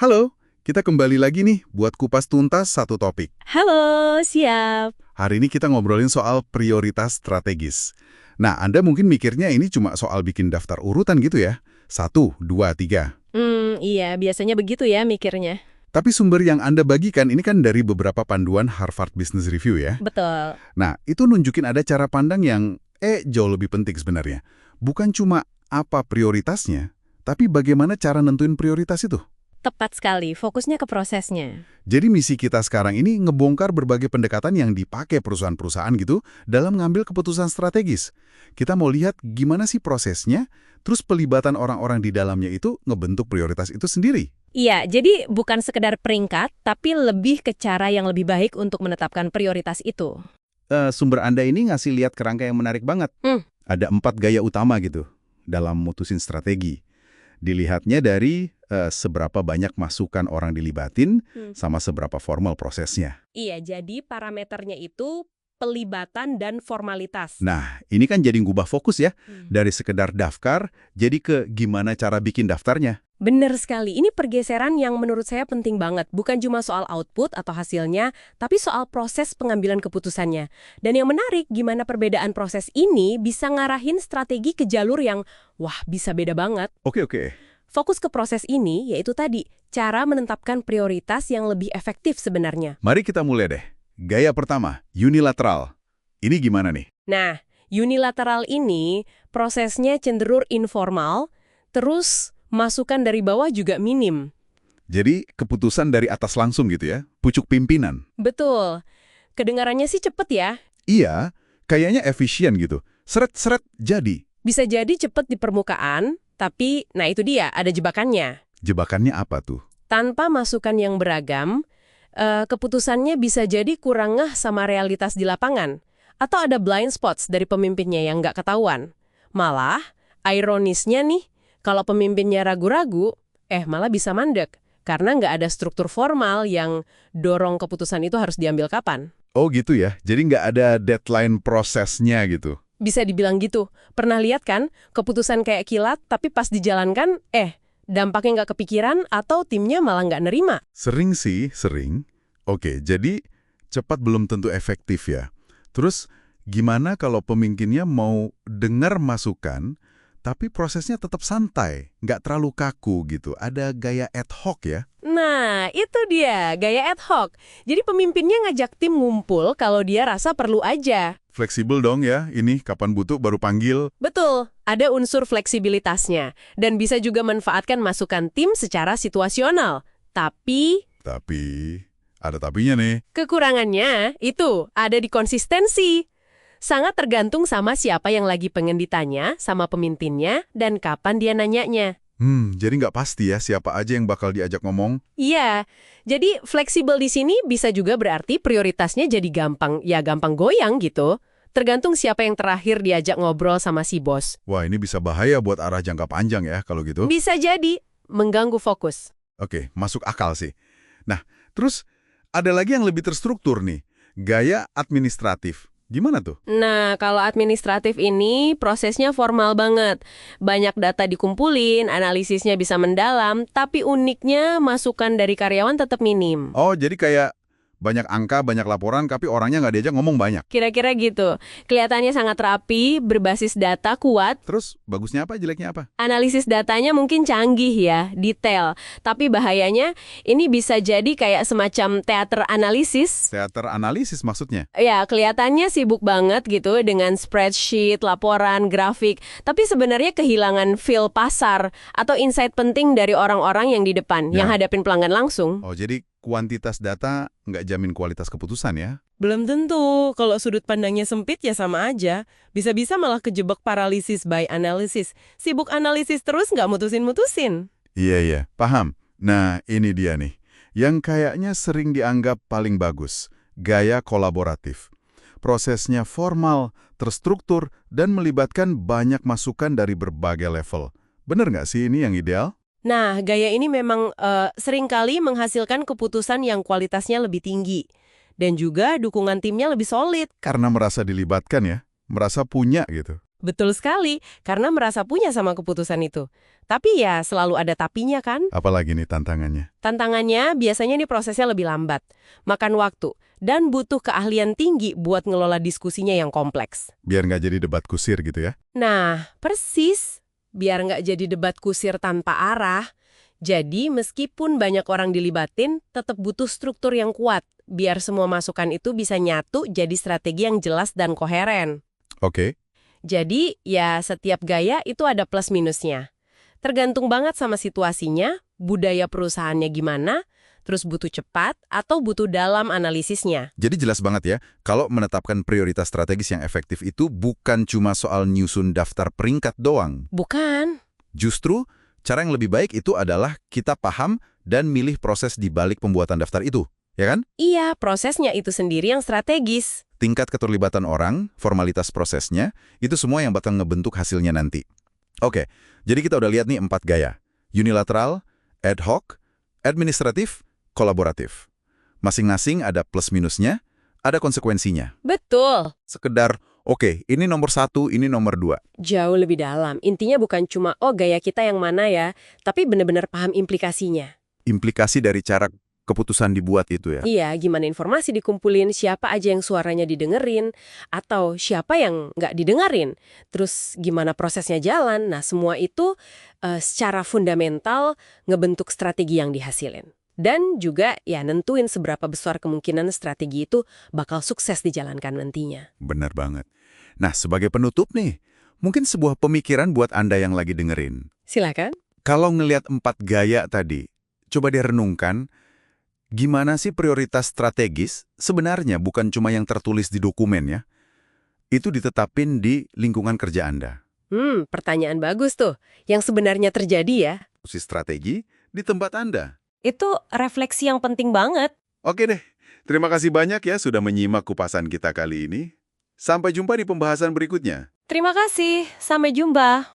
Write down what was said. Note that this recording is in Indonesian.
Halo, kita kembali lagi nih buat kupas tuntas satu topik. Halo, siap. Hari ini kita ngobrolin soal prioritas strategis. Nah, Anda mungkin mikirnya ini cuma soal bikin daftar urutan gitu ya. 1, 2, 3. Iya, biasanya begitu ya mikirnya. Tapi sumber yang Anda bagikan ini kan dari beberapa panduan Harvard Business Review ya. Betul. Nah, itu nunjukin ada cara pandang yang jauh lebih penting sebenarnya. Bukan cuma apa prioritasnya, tapi bagaimana cara nentuin prioritas itu. Tepat sekali, fokusnya ke prosesnya. Jadi misi kita sekarang ini ngebongkar berbagai pendekatan yang dipakai perusahaan-perusahaan gitu dalam ngambil keputusan strategis. Kita mau lihat gimana sih prosesnya, terus pelibatan orang-orang di dalamnya itu ngebentuk prioritas itu sendiri. Iya, jadi bukan sekedar peringkat, tapi lebih ke cara yang lebih baik untuk menetapkan prioritas itu. Sumber Anda ini ngasih lihat kerangka yang menarik banget. Ada 4 gaya utama gitu dalam mutusin strategi. Dilihatnya dari seberapa banyak masukan orang dilibatin sama seberapa formal prosesnya. Iya, jadi parameternya itu pelibatan dan formalitas. Nah, ini kan jadi ngubah fokus ya. Dari sekedar daftar, jadi ke gimana cara bikin daftarnya. Bener sekali, ini pergeseran yang menurut saya penting banget. Bukan cuma soal output atau hasilnya, tapi soal proses pengambilan keputusannya. Dan yang menarik, gimana perbedaan proses ini bisa ngarahin strategi ke jalur yang, wah, bisa beda banget. Oke. Fokus ke proses ini, yaitu tadi, cara menetapkan prioritas yang lebih efektif sebenarnya. Mari kita mulai deh. Gaya pertama, unilateral. Ini gimana nih? Nah, unilateral ini prosesnya cenderung informal, terus masukan dari bawah juga minim. Jadi keputusan dari atas langsung gitu ya, pucuk pimpinan. Betul. Kedengarannya sih cepet ya. Iya, kayaknya efisien gitu. Seret-seret jadi. Bisa jadi cepet di permukaan, tapi, nah itu dia, ada jebakannya. Jebakannya apa tuh? Tanpa masukan yang beragam, keputusannya bisa jadi kurang ngeh sama realitas di lapangan. Atau ada blind spots dari pemimpinnya yang nggak ketahuan. Malah, ironisnya nih, kalau pemimpinnya ragu-ragu, malah bisa mandek. Karena nggak ada struktur formal yang dorong keputusan itu harus diambil kapan. Oh gitu ya, jadi nggak ada deadline prosesnya gitu. Bisa dibilang gitu. Pernah lihat kan, keputusan kayak kilat, tapi pas dijalankan, dampaknya nggak kepikiran atau timnya malah nggak nerima. Sering sih, sering. Oke, jadi cepat belum tentu efektif ya. Terus gimana kalau pemimpinnya mau dengar masukan, tapi prosesnya tetap santai, nggak terlalu kaku gitu. Ada gaya ad hoc ya. Nah, itu dia, gaya ad hoc. Jadi pemimpinnya ngajak tim ngumpul kalau dia rasa perlu aja. Fleksibel dong ya, ini kapan butuh baru panggil. Betul, ada unsur fleksibilitasnya. Dan bisa juga manfaatkan masukan tim secara situasional. Tapi, ada tapinya nih. kekurangannya itu ada di konsistensi. Sangat tergantung sama siapa yang lagi pengen ditanya, sama pemimpinnya, dan kapan dia nanyanya. Jadi nggak pasti ya siapa aja yang bakal diajak ngomong. Iya, jadi fleksibel di sini bisa juga berarti prioritasnya jadi gampang goyang gitu. Tergantung siapa yang terakhir diajak ngobrol sama si bos. Wah, ini bisa bahaya buat arah jangka panjang ya kalau gitu. Bisa jadi mengganggu fokus. Oke, masuk akal sih. Nah, terus ada lagi yang lebih terstruktur nih. Gaya administratif. Gimana tuh? Nah, kalau administratif ini prosesnya formal banget. Banyak data dikumpulin, analisisnya bisa mendalam, tapi uniknya masukan dari karyawan tetap minim. Oh, jadi kayak banyak angka, banyak laporan, tapi orangnya nggak diajak ngomong banyak. Kira-kira gitu. Kelihatannya sangat rapi, berbasis data kuat. Terus, bagusnya apa, jeleknya apa? Analisis datanya mungkin canggih ya, detail. Tapi bahayanya, ini bisa jadi kayak semacam teater analisis. Teater analisis maksudnya? Ya, kelihatannya sibuk banget gitu dengan spreadsheet, laporan, grafik. Tapi sebenarnya kehilangan feel pasar atau insight penting dari orang-orang yang di depan, yang hadapin pelanggan langsung. Oh, jadi kuantitas data nggak jamin kualitas keputusan ya? Belum tentu. Kalau sudut pandangnya sempit ya sama aja. Bisa-bisa malah kejebak paralysis by analysis. Sibuk analisis terus nggak mutusin-mutusin. Iya, paham. Nah, ini dia nih. Yang kayaknya sering dianggap paling bagus. Gaya kolaboratif. Prosesnya formal, terstruktur, dan melibatkan banyak masukan dari berbagai level. Bener nggak sih ini yang ideal? Nah, gaya ini memang seringkali menghasilkan keputusan yang kualitasnya lebih tinggi. Dan juga dukungan timnya lebih solid. Karena merasa dilibatkan ya, merasa punya gitu. Betul sekali, karena merasa punya sama keputusan itu. Tapi ya selalu ada tapinya kan? Apalagi nih tantangannya? Tantangannya biasanya nih prosesnya lebih lambat, makan waktu, dan butuh keahlian tinggi buat ngelola diskusinya yang kompleks. Biar nggak jadi debat kusir gitu ya? Nah, persis. Biar nggak jadi debat kusir tanpa arah. Jadi meskipun banyak orang dilibatin, tetap butuh struktur yang kuat. Biar semua masukan itu bisa nyatu jadi strategi yang jelas dan koheren. Oke. Jadi, ya setiap gaya itu ada plus minusnya. Tergantung banget sama situasinya, budaya perusahaannya gimana, terus butuh cepat atau butuh dalam analisisnya. Jadi jelas banget ya, kalau menetapkan prioritas strategis yang efektif itu bukan cuma soal nyusun daftar peringkat doang. Bukan. Justru, cara yang lebih baik itu adalah kita paham dan milih proses di balik pembuatan daftar itu, ya kan? Iya, prosesnya itu sendiri yang strategis. Tingkat keterlibatan orang, formalitas prosesnya, itu semua yang bakal ngebentuk hasilnya nanti. Oke, jadi kita udah lihat nih 4 gaya. Unilateral, ad hoc, administratif, kolaboratif. Masing-masing ada plus minusnya, ada konsekuensinya. Betul. Sekedar, oke, ini nomor 1, ini nomor 2. Jauh lebih dalam. Intinya bukan cuma, oh gaya kita yang mana ya, tapi benar-benar paham implikasinya. Implikasi dari cara keputusan dibuat itu ya. Iya, gimana informasi dikumpulin, siapa aja yang suaranya didengerin, atau siapa yang nggak didengerin. Terus gimana prosesnya jalan, nah semua itu secara fundamental ngebentuk strategi yang dihasilin. Dan juga ya nentuin seberapa besar kemungkinan strategi itu bakal sukses dijalankan nantinya. Benar banget. Nah, sebagai penutup nih, mungkin sebuah pemikiran buat Anda yang lagi dengerin. Silakan. Kalau ngelihat 4 gaya tadi, coba direnungkan, gimana sih prioritas strategis sebenarnya bukan cuma yang tertulis di dokumen ya. Itu ditetapin di lingkungan kerja Anda. Pertanyaan bagus tuh. Yang sebenarnya terjadi ya. Posisi strategi di tempat Anda. Itu refleksi yang penting banget. Oke deh, terima kasih banyak ya sudah menyimak kupasan kita kali ini. Sampai jumpa di pembahasan berikutnya. Terima kasih. Sampai jumpa.